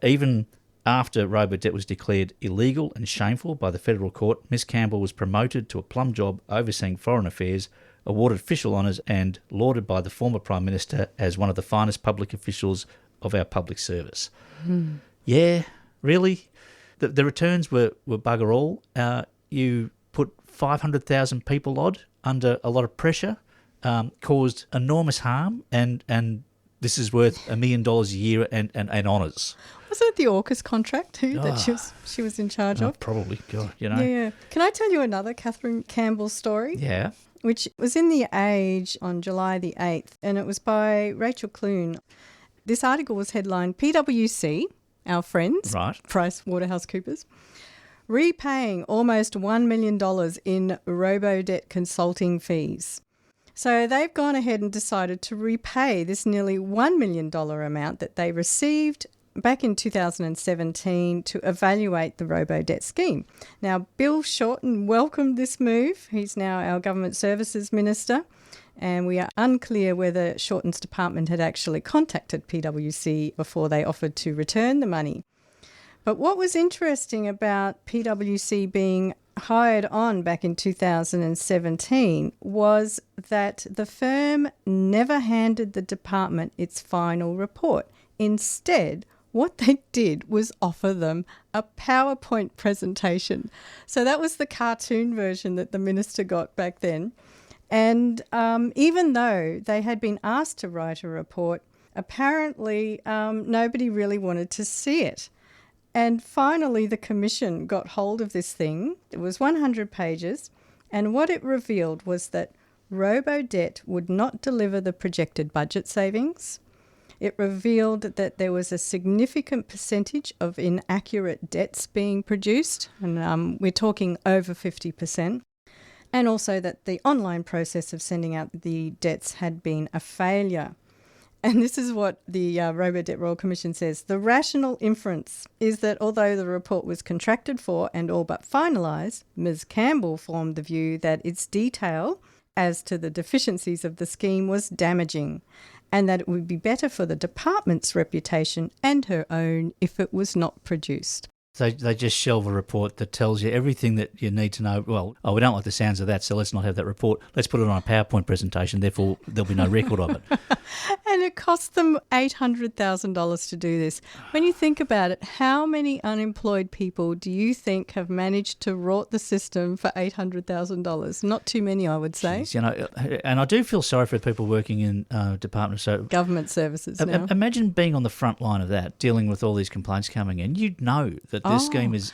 Even after Robodebt was declared illegal and shameful by the federal court, Miss Campbell was promoted to a plum job overseeing foreign affairs, awarded official honours and lauded by the former Prime Minister as one of the finest public officials of our public service. Yeah, really? The returns were bugger all. You put 500,000 people odd under a lot of pressure, caused enormous harm, and this is worth $1 million a year and honours. Wasn't it the AUKUS contract too that she was in charge of? Probably, God, Yeah. Can I tell you another Catherine Campbell story? Yeah. Which was in The Age on July the 8th, and it was by Rachel Clune. This article was headlined, PwC, our friends, right, PricewaterhouseCoopers, repaying almost $1 million in Robodebt consulting fees. So they've gone ahead and decided to repay this nearly $1 million amount that they received back in 2017 to evaluate the Robodebt scheme. Now, Bill Shorten welcomed this move. He's now our Government Services Minister, and we are unclear whether Shorten's department had actually contacted PwC before they offered to return the money. But what was interesting about PwC being hired on back in 2017 was that the firm never handed the department its final report. Instead, what they did was offer them a PowerPoint presentation. So that was the cartoon version that the minister got back then. And even though they had been asked to write a report, apparently nobody really wanted to see it. And finally, the Commission got hold of this thing. It was 100 pages. And what it revealed was that Robodebt would not deliver the projected budget savings. It revealed that there was a significant percentage of inaccurate debts being produced, and we're talking over 50%, and also that the online process of sending out the debts had been a failure. And this is what the Robodebt Royal Commission says. The rational inference is that although the report was contracted for and all but finalised, Ms Campbell formed the view that its detail as to the deficiencies of the scheme was damaging, and that it would be better for the department's reputation and her own if it was not produced. So they just shelve a report that tells you everything that you need to know. Well, we don't like the sounds of that, so let's not have that report. Let's put it on a PowerPoint presentation, therefore there'll be no record of it. And it cost them $800,000 to do this. When you think about it, how many unemployed people do you think have managed to rot the system for $800,000? Not too many, I would say. Jeez, and I do feel sorry for people working in departments. So government services now. Imagine being on the front line of that, dealing with all these complaints coming in. You'd know that this scheme is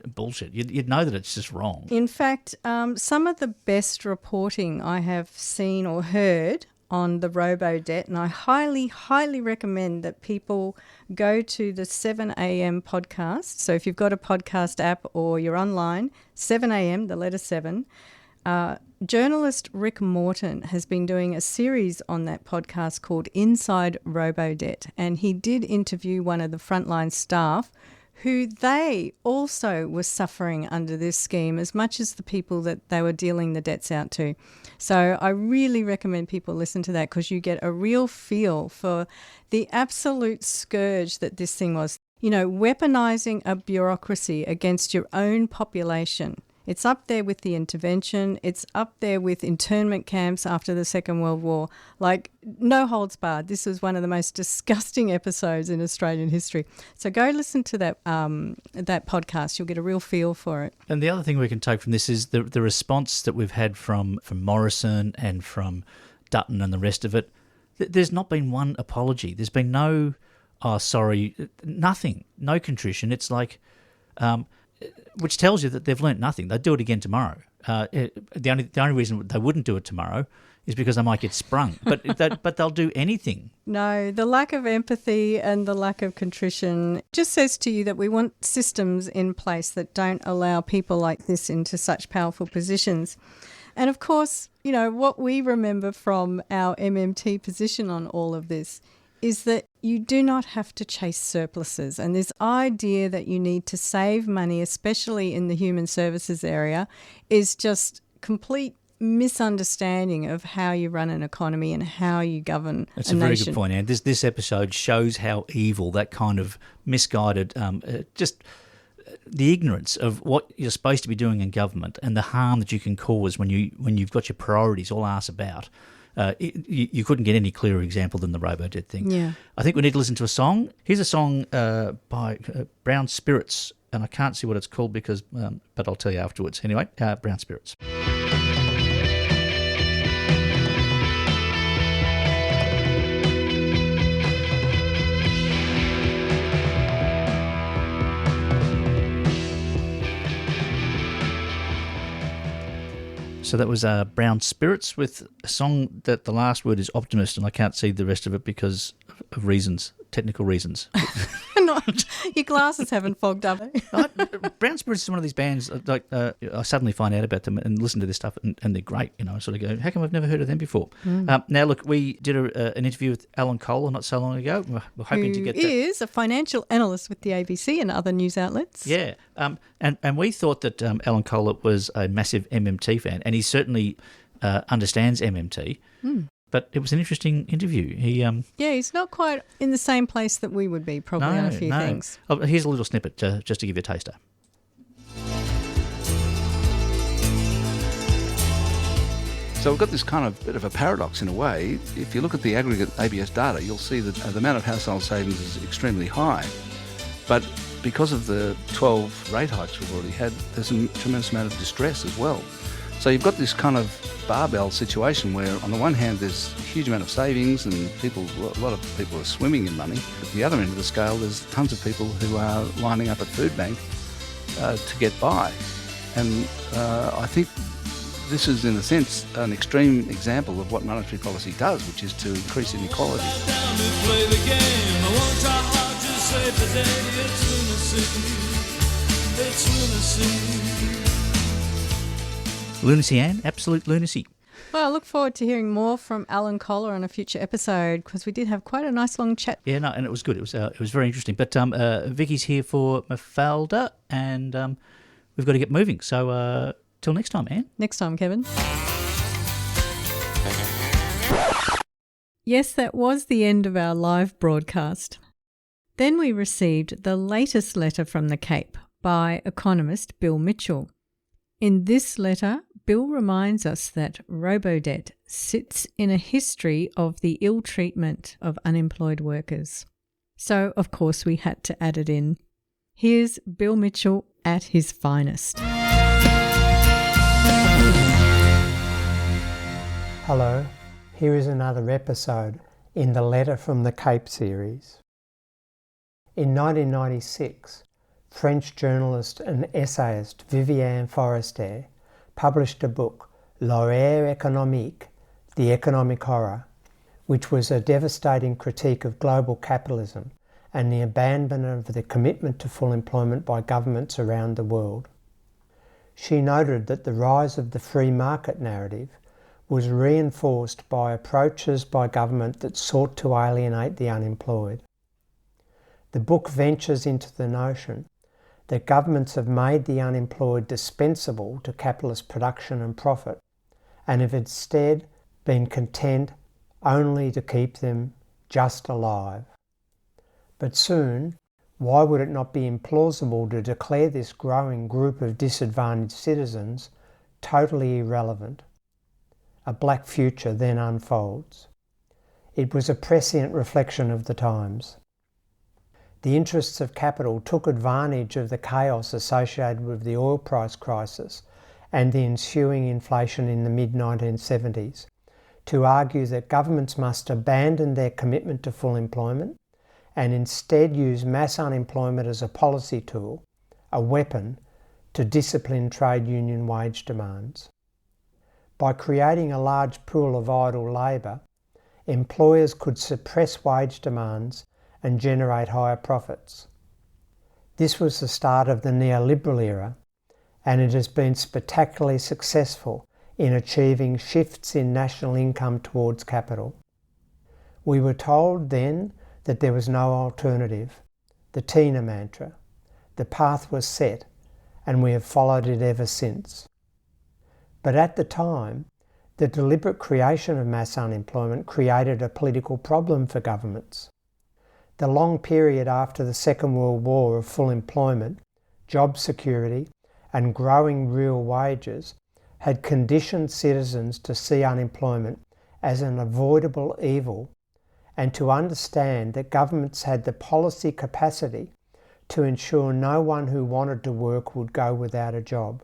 bullshit. You'd know that it's just wrong. In fact, some of the best reporting I have seen or heard on the Robodebt, and I highly, highly recommend that people go to the 7am podcast. So if you've got a podcast app or you're online, 7am, the letter 7, journalist Rick Morton has been doing a series on that podcast called Inside Robodebt, and he did interview one of the frontline staff who they also were suffering under this scheme as much as the people that they were dealing the debts out to. So I really recommend people listen to that because you get a real feel for the absolute scourge that this thing was. You know, weaponising a bureaucracy against your own population. It's up there with the intervention. It's up there with internment camps after the Second World War. Like, no holds barred. This was one of the most disgusting episodes in Australian history. So go listen to that podcast. You'll get a real feel for it. And the other thing we can take from this is the response that we've had from Morrison and from Dutton and the rest of it. There's not been one apology. There's been no, sorry, nothing, no contrition. It's like... which tells you that they've learnt nothing. They'd do it again tomorrow. The only reason they wouldn't do it tomorrow is because they might get sprung. But they'll do anything. No, the lack of empathy and the lack of contrition just says to you that we want systems in place that don't allow people like this into such powerful positions. And of course, you know, what we remember from our MMT position on all of this is that you do not have to chase surpluses. And this idea that you need to save money, especially in the human services area, is just complete misunderstanding of how you run an economy and how you govern That's a nation. That's a very good point, Anne. This episode shows how evil that kind of misguided, just the ignorance of what you're supposed to be doing in government and the harm that you can cause when you've got your priorities all arse about. You couldn't get any clearer example than the Robodebt thing. Yeah. I think we need to listen to a song. Here's a song by Brown Spirits, and I can't see what it's called because, but I'll tell you afterwards. Anyway, Brown Spirits. So that was Brown Spirits with a song that the last word is optimist, and I can't see the rest of it because of reasons, technical reasons. No, Your glasses haven't fogged up. Brown Spirits is one of these bands, I suddenly find out about them and listen to this stuff, and they're great. I sort of go, how come I've never heard of them before? Now, look, we did an interview with Alan Kohler not so long ago. We're hoping to get that. He is a financial analyst with the ABC and other news outlets. Yeah, and we thought that Alan Kohler was a massive MMT fan, and he certainly understands MMT. But it was an interesting interview. He's not quite in the same place that we would be probably on a few things. Oh, here's a little snippet just to give you a taster. So we've got this kind of bit of a paradox in a way. If you look at the aggregate ABS data, you'll see that the amount of household savings is extremely high. But because of the 12 rate hikes we've already had, there's a tremendous amount of distress as well. So you've got this kind of barbell situation where on the one hand there's a huge amount of savings and a lot of people are swimming in money. At the other end of the scale there's tons of people who are lining up at food bank to get by. And I think this is in a sense an extreme example of what monetary policy does, which is to increase inequality. Lunacy, Anne, absolute lunacy. Well, I look forward to hearing more from Alan Kohler on a future episode because we did have quite a nice long chat. Yeah, no, and it was good. It was very interesting. But Vicky's here for Mafalda, and we've got to get moving. So till next time, Anne. Next time, Kevin. Yes, that was the end of our live broadcast. Then we received the latest letter from the Cape by economist Bill Mitchell. In this letter, Bill reminds us that Robodebt sits in a history of the ill treatment of unemployed workers. So, of course, we had to add it in. Here's Bill Mitchell at his finest. Hello, here is another episode in the Letter from the Cape series. In 1996, French journalist and essayist Viviane Forestier published a book, L'horreur économique, The Economic Horror, which was a devastating critique of global capitalism and the abandonment of the commitment to full employment by governments around the world. She noted that the rise of the free market narrative was reinforced by approaches by government that sought to alienate the unemployed. The book ventures into the notion that governments have made the unemployed dispensable to capitalist production and profit, and have instead been content only to keep them just alive. But soon, why would it not be implausible to declare this growing group of disadvantaged citizens totally irrelevant? A black future then unfolds. It was a prescient reflection of the times. The interests of capital took advantage of the chaos associated with the oil price crisis and the ensuing inflation in the mid-1970s to argue that governments must abandon their commitment to full employment and instead use mass unemployment as a policy tool, a weapon, to discipline trade union wage demands. By creating a large pool of idle labour, employers could suppress wage demands and generate higher profits. This was the start of the neoliberal era, and it has been spectacularly successful in achieving shifts in national income towards capital. We were told then that there was no alternative, the Tina mantra. The path was set, and we have followed it ever since. But at the time, the deliberate creation of mass unemployment created a political problem for governments. The long period after the Second World War of full employment, job security, and growing real wages had conditioned citizens to see unemployment as an avoidable evil and to understand that governments had the policy capacity to ensure no one who wanted to work would go without a job.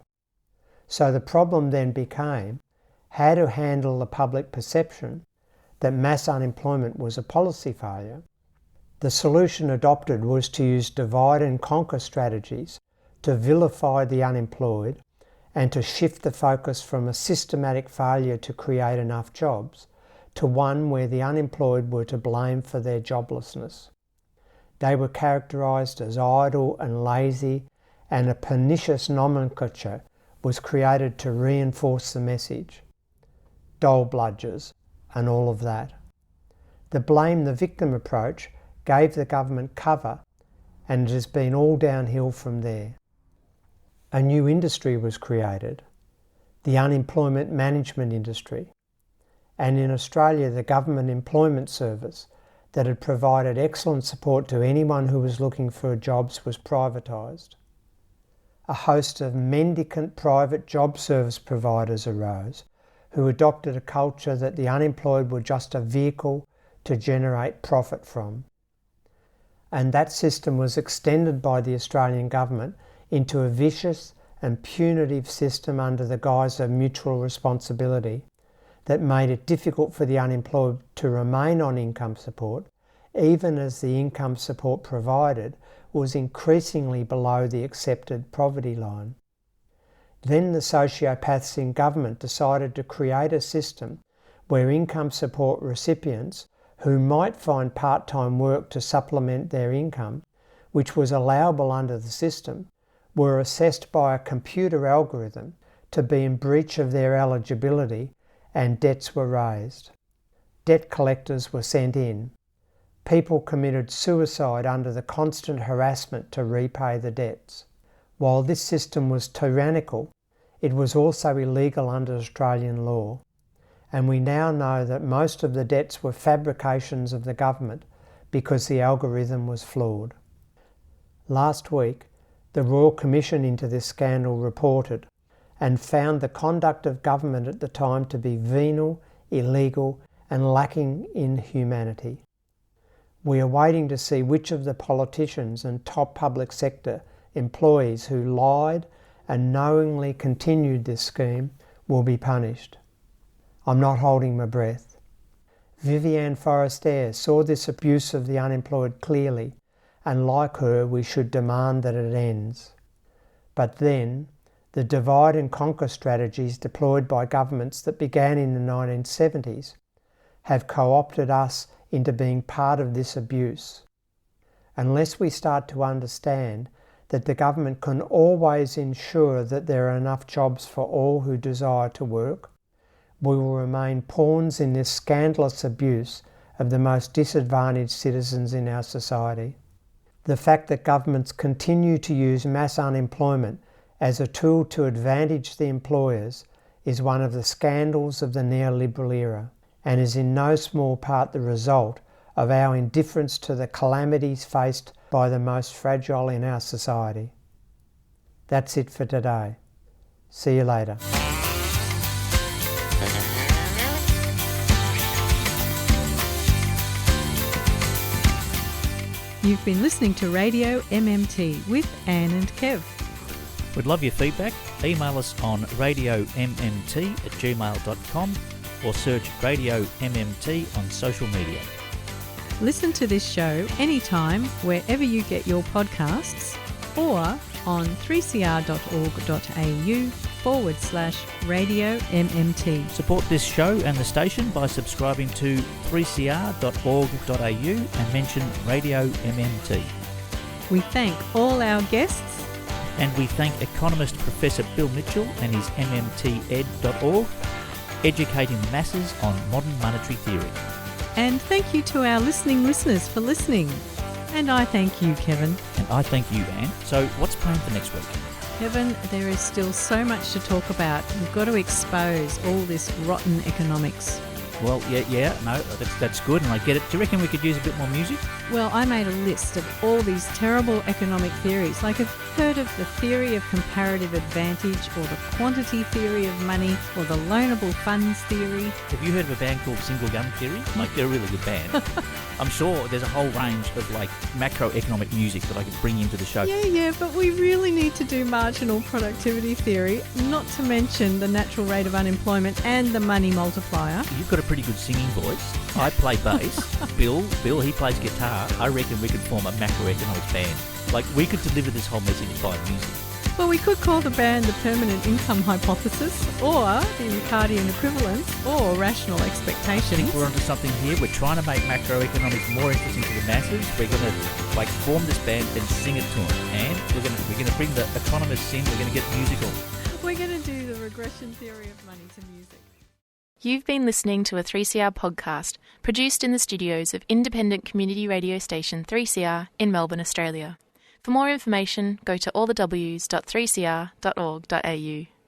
So the problem then became how to handle the public perception that mass unemployment was a policy failure. The solution adopted was to use divide and conquer strategies to vilify the unemployed and to shift the focus from a systematic failure to create enough jobs to one where the unemployed were to blame for their joblessness. They were characterised as idle and lazy, and a pernicious nomenclature was created to reinforce the message. Dole bludgers and all of that. The blame the victim approach gave the government cover, and it has been all downhill from there. A new industry was created, the unemployment management industry, and in Australia the Government Employment Service that had provided excellent support to anyone who was looking for jobs was privatised. A host of mendicant private job service providers arose who adopted a culture that the unemployed were just a vehicle to generate profit from. And that system was extended by the Australian government into a vicious and punitive system under the guise of mutual responsibility that made it difficult for the unemployed to remain on income support, even as the income support provided was increasingly below the accepted poverty line. Then the sociopaths in government decided to create a system where income support recipients who might find part-time work to supplement their income, which was allowable under the system, were assessed by a computer algorithm to be in breach of their eligibility, and debts were raised. Debt collectors were sent in. People committed suicide under the constant harassment to repay the debts. While this system was tyrannical, it was also illegal under Australian law, and we now know that most of the debts were fabrications of the government because the algorithm was flawed. Last week, the Royal Commission into this scandal reported and found the conduct of government at the time to be venal, illegal, and lacking in humanity. We are waiting to see which of the politicians and top public sector employees who lied and knowingly continued this scheme will be punished. I'm not holding my breath. Vivienne Forestier saw this abuse of the unemployed clearly, and like her, we should demand that it ends. But then, the divide and conquer strategies deployed by governments that began in the 1970s have co-opted us into being part of this abuse. Unless we start to understand that the government can always ensure that there are enough jobs for all who desire to work, we will remain pawns in this scandalous abuse of the most disadvantaged citizens in our society. The fact that governments continue to use mass unemployment as a tool to advantage the employers is one of the scandals of the neoliberal era, and is in no small part the result of our indifference to the calamities faced by the most fragile in our society. That's it for today. See you later. You've been listening to Radio MMT with Anne and Kev. We'd love your feedback. Email us on radiommt@gmail.com or search Radio MMT on social media. Listen to this show anytime wherever you get your podcasts or on 3cr.org.au/Radio MMT. Support this show and the station by subscribing to 3cr.org.au and mention Radio MMT. We thank all our guests. And we thank economist Professor Bill Mitchell and his mmted.org, educating the masses on modern monetary theory. And thank you to our listeners for listening. And I thank you, Kevin. And I thank you, Anne. So what's planned for next week? Kevin, there is still so much to talk about. We've got to expose all this rotten economics. Well, that's good, and I get it. Do you reckon we could use a bit more music? Well, I made a list of all these terrible economic theories. Like, I've heard of the theory of comparative advantage, or the quantity theory of money, or the loanable funds theory. Have you heard of a band called Single Gun Theory? Like, they're a really good band. I'm sure there's a whole range of, like, macroeconomic music that I could bring into the show. Yeah, but we really need to do marginal productivity theory, not to mention the natural rate of unemployment and the money multiplier. You've got a pretty good singing voice. I play bass. Bill, he plays guitar. I reckon we could form a macroeconomics band. Like, we could deliver this whole message by music. Well, we could call the band the permanent income hypothesis, or the Ricardian equivalence, or rational I expectations. think we're onto something here. We're trying to make macroeconomics more interesting to the masses. We're going to form this band, then sing it to them, and we're going to bring the economists in. We're going to get musical. We're going to do the regression theory of money to music. You've been listening to a 3CR podcast produced in the studios of independent community radio station 3CR in Melbourne, Australia. For more information, go to allthews.3cr.org.au.